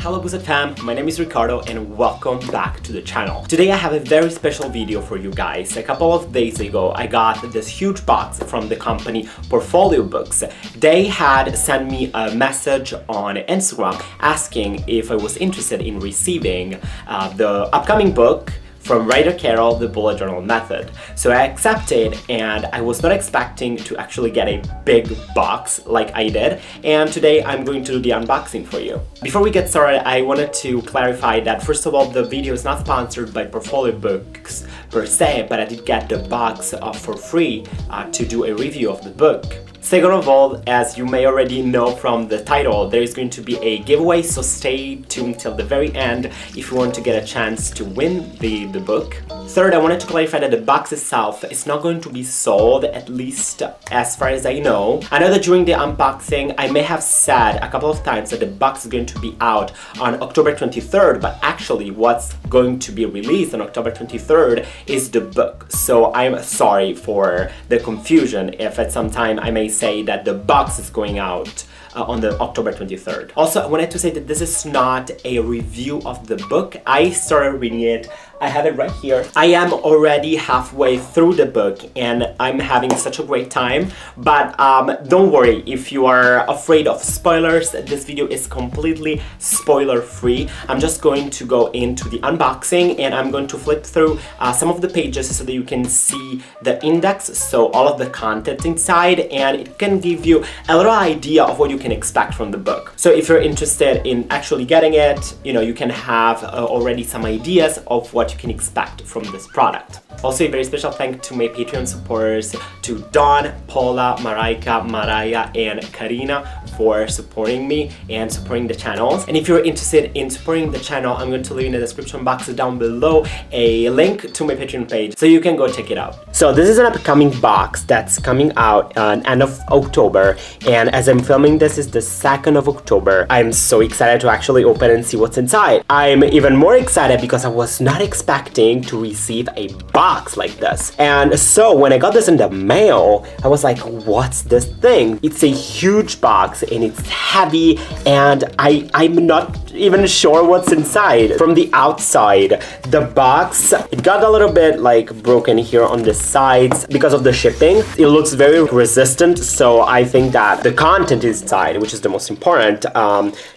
Hello Boozed fam, my name is Ricardo and welcome back to the channel. Today I have a very special video for you guys. A couple of days ago I got this huge box from the company Portfolio Books. They had sent me a message on Instagram asking if I was interested in receiving the upcoming book from writer Carol, The Bullet Journal Method. So I accepted, and I was not expecting to actually get a big box like I did, and today I'm going to do the unboxing for you. Before we get started, I wanted to clarify that first of all, the video is not sponsored by Portfolio Books per se, but I did get the box for free to do a review of the book. Second of all, as you may already know from the title, there is going to be a giveaway, so stay tuned till the very end if you want to get a chance to win the book. Third, I wanted to clarify that the box itself is not going to be sold, at least as far as I know. I know that during the unboxing, I may have said a couple of times that the box is going to be out on October 23rd, but actually what's going to be released on October 23rd is the book. So I'm sorry for the confusion if at some time I may say that the box is going out on the October 23rd. Also, I wanted to say that this is not a review of the book. I started reading it. I have it right here. I am already halfway through the book and I'm having such a great time. But don't worry if you are afraid of spoilers. This video is completely spoiler free. I'm just going to go into the unboxing and I'm going to flip through some of the pages so that you can see the index, so all of the content inside, and it can give you a little idea of what you can expect from the book. So if you're interested in actually getting it, you know, you can have already some ideas of what you can expect from this product. Also, a very special thank to my Patreon supporters, to Dawn, Paula, Maraika, Maraya, and Karina for supporting me and supporting the channels. And if you're interested in supporting the channel, I'm going to leave in the description box down below a link to my Patreon page so you can go check it out. So this is an upcoming box that's coming out end of October, and as I'm filming this is the 2nd of October. I'm so excited to actually open and see what's inside. I'm even more excited because I was not expecting to receive a box like this. And so when I got this in the mail, I was like, what's this thing? It's a huge box and it's heavy, and I'm not even sure what's inside. From the outside, the box, it got a little bit like broken here on the sides because of the shipping. It looks very resistant, so I think that the content inside, which is the most important,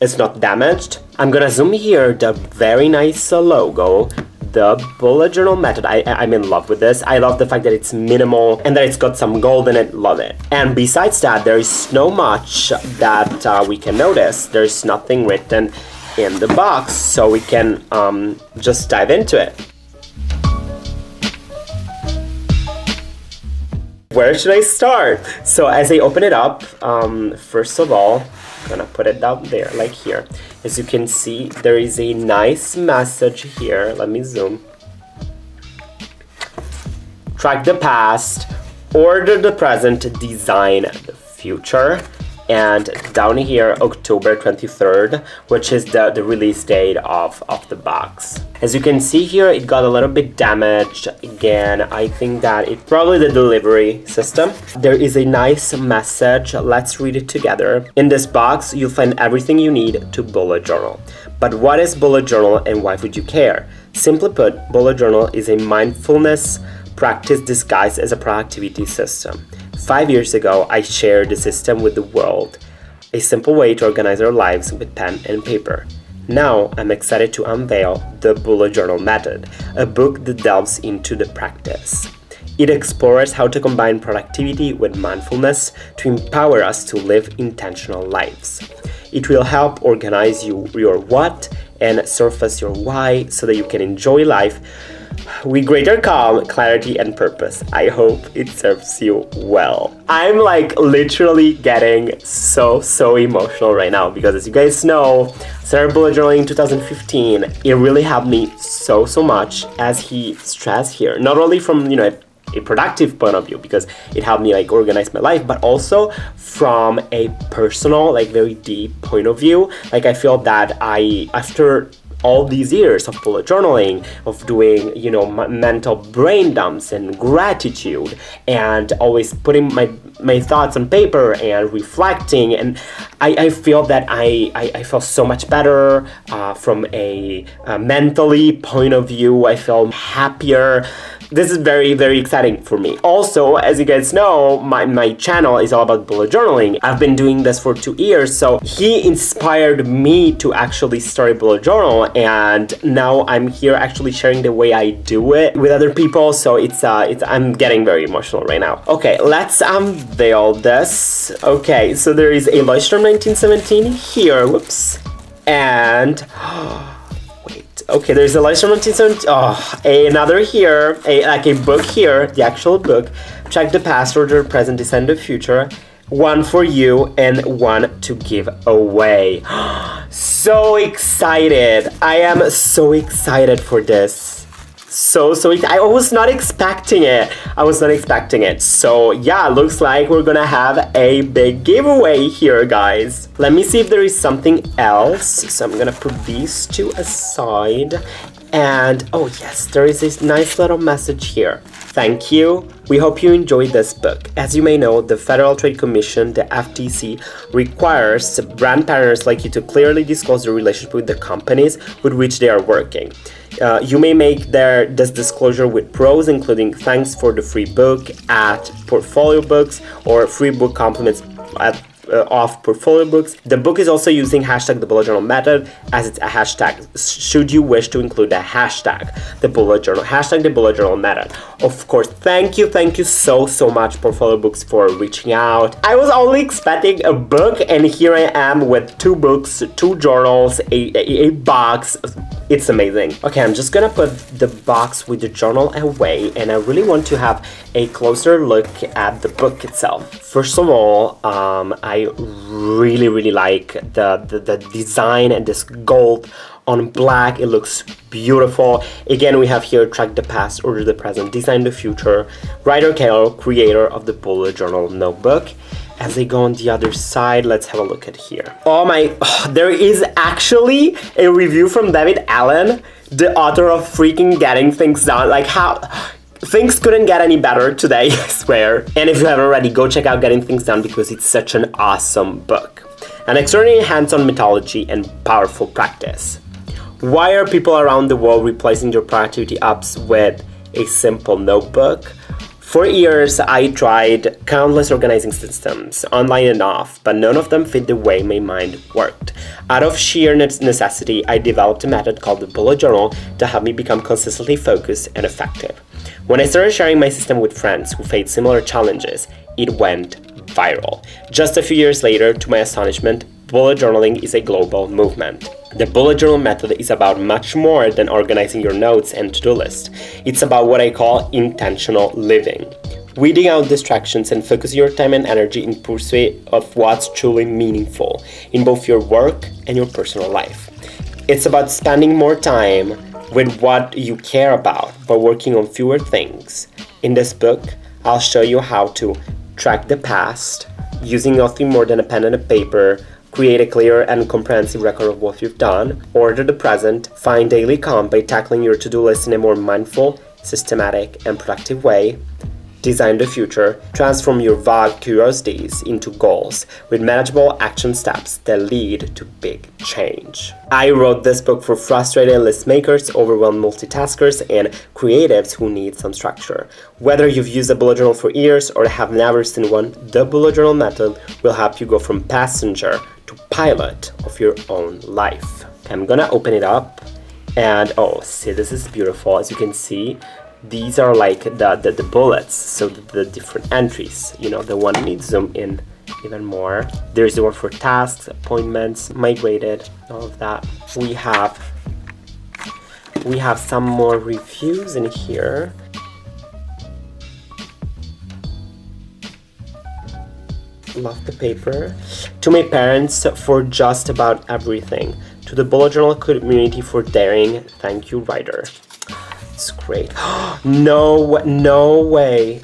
is not damaged. I'm gonna zoom here, the very nice logo. The bullet journal method, I'm in love with this. I love the fact that it's minimal and that it's got some gold in it, love it. And besides that, there is no much that we can notice. There's nothing written in the box, so we can just dive into it. Where should I start? So as I open it up, first of all, I'm gonna put it down there, like here. As you can see, there is a nice message here. Let me zoom. Track the past, order the present, design the future. And down here, October 23rd, which is the release date of the box. As you can see here, it got a little bit damaged. Again, I think that it's probably the delivery system. There is a nice message. Let's read it together. In this box, you'll find everything you need to bullet journal. But what is bullet journal and why would you care? Simply put, bullet journal is a mindfulness practice disguised as a productivity system. 5 years ago, I shared the system with the world, a simple way to organize our lives with pen and paper. Now, I'm excited to unveil the Bullet Journal Method, a book that delves into the practice. It explores how to combine productivity with mindfulness to empower us to live intentional lives. It will help organize your what and surface your why so that you can enjoy life with greater calm, clarity, and purpose. I hope it serves you well. I'm like literally getting so emotional right now because, as you guys know, I started bullet journaling in 2015. It really helped me so much, as he stressed here. Not only from, you know, a productive point of view, because it helped me like organize my life, but also from a personal, like very deep point of view. Like I feel that after all these years of bullet journaling, of doing, you know, mental brain dumps and gratitude, and always putting my thoughts on paper and reflecting, and I feel that I feel so much better from a mentally point of view. I feel happier. This is very, very exciting for me. Also, as you guys know, my channel is all about bullet journaling. I've been doing this for 2 years, so he inspired me to actually start a bullet journal, and now I'm here actually sharing the way I do it with other people, so I'm getting very emotional right now. Okay, let's unveil this. Okay, so there is a Leuchtturm 1917 here, whoops, and okay, there's a Leuchtturm 1917. Oh, another here, like a book here, the actual book. Check the past, order, present, design the future. One for you and one to give away. So excited! I am so excited for this. So I was not expecting it. So yeah, looks like we're gonna have a big giveaway here, guys. Let me see if there is something else. So I'm gonna put these two aside. And oh yes, there is this nice little message here. Thank you. We hope you enjoyed this book. As you may know, the Federal Trade Commission, the FTC, requires brand partners like you to clearly disclose the relationship with the companies with which they are working. You may make this disclosure with pros, including thanks for the free book at Portfolio Books or free book compliments at of Portfolio Books. The book is also using hashtag the bullet journal method, as it's a hashtag should you wish to include the hashtag the bullet journal, hashtag the bullet journal method. Of course, thank you so much Portfolio Books for reaching out. I was only expecting a book, and here I am with 2 books, 2 journals, a box. It's amazing. Okay, I'm just gonna put the box with the journal away, and I really want to have a closer look at the book itself. First of all, I really like the design, and this gold on black, it looks beautiful. Again, we have here track the past, order the present, design the future, writer Carol, creator of the bullet journal notebook. As I go on the other side, let's have a look at here. There is actually a review from David Allen, the author of freaking Getting Things Done. Like, how things couldn't get any better today, I swear. And if you haven't already, go check out Getting Things Done, because it's such an awesome book. An extraordinary hands-on mythology and powerful practice. Why are people around the world replacing their productivity apps with a simple notebook? For years, I tried countless organizing systems, online and off, but none of them fit the way my mind worked. Out of sheer necessity, I developed a method called the bullet journal to help me become consistently focused and effective. When I started sharing my system with friends who faced similar challenges, it went viral. Just a few years later, to my astonishment, bullet journaling is a global movement. The bullet journal method is about much more than organizing your notes and to-do list. It's about what I call intentional living. Weeding out distractions and focus your time and energy in pursuit of what's truly meaningful in both your work and your personal life. It's about spending more time with what you care about, but working on fewer things. In this book, I'll show you how to track the past, using nothing more than a pen and a paper, create a clear and comprehensive record of what you've done, order the present, find daily calm by tackling your to-do list in a more mindful, systematic, and productive way, design the future, transform your vague curiosities into goals with manageable action steps that lead to big change. I wrote this book for frustrated list makers, overwhelmed multitaskers, and creatives who need some structure. Whether you've used a bullet journal for years or have never seen one, the bullet journal method will help you go from passenger to pilot of your own life. I'm gonna open it up, and oh, see, this is beautiful. As you can see, these are like the bullets, so the different entries. You know, the one needs zoom in even more. There's the one for tasks, appointments, migrated, all of that. We have some more reviews in here. Love the paper. To my parents for just about everything. To the bullet journal community for daring. Thank you, writer. It's great. No way.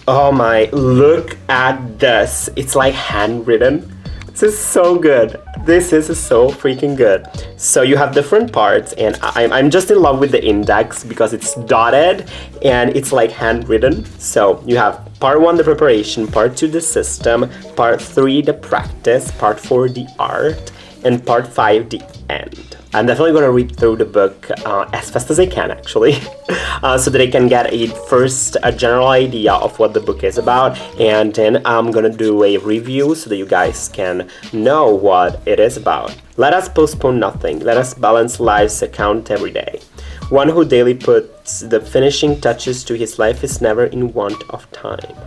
Oh my, look at this. It's like handwritten. This is so good. This is so freaking good. So you have different parts, and I'm just in love with the index because it's dotted and it's like handwritten. So you have part 1, the preparation, part 2, the system, part 3, the practice, part 4, the art, and part 5, the end. I'm definitely going to read through the book as fast as I can, actually, so that I can get a general idea of what the book is about, and then I'm going to do a review so that you guys can know what it is about. Let us postpone nothing. Let us balance life's account every day. One who daily puts the finishing touches to his life is never in want of time.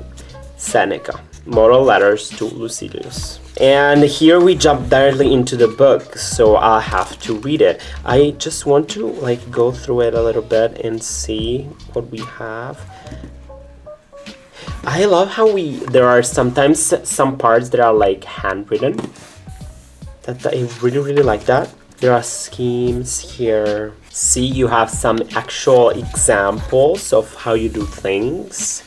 Seneca. Moral letters to Lucilius. And here we jump directly into the book, so I'll have to read it. I just want to like go through it a little bit and see what we have. I love how there are sometimes some parts that are like handwritten. I really like that. There are schemes here. See, you have some actual examples of how you do things.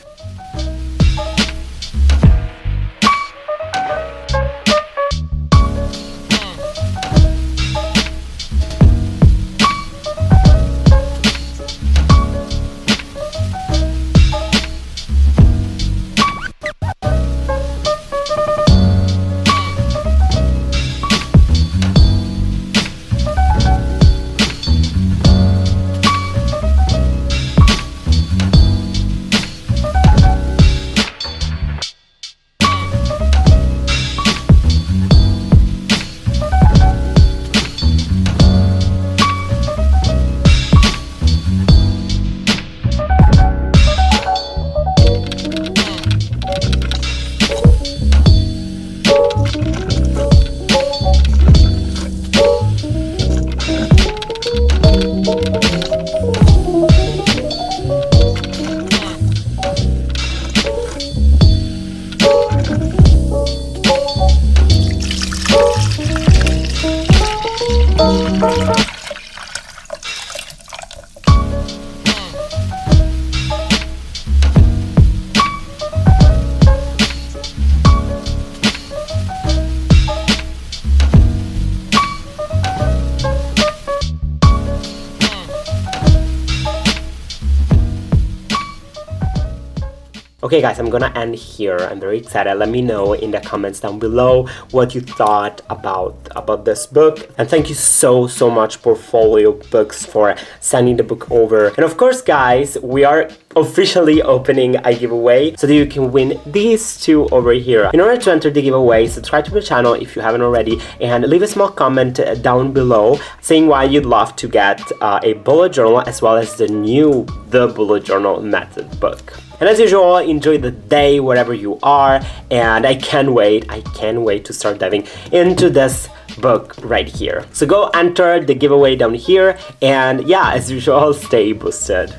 Okay guys, I'm gonna end here. I'm very excited. Let me know in the comments down below what you thought about this book. And thank you so much Portfolio Books for sending the book over. And of course guys, we are officially opening a giveaway so that you can win these two over here. In order to enter the giveaway, subscribe to the channel if you haven't already, and leave a small comment down below saying why you'd love to get a bullet journal as well as the new The Bullet Journal Method book. And as usual, enjoy the day wherever you are, and I can't wait to start diving into this book right here. So go enter the giveaway down here, and yeah, as usual, stay boosted.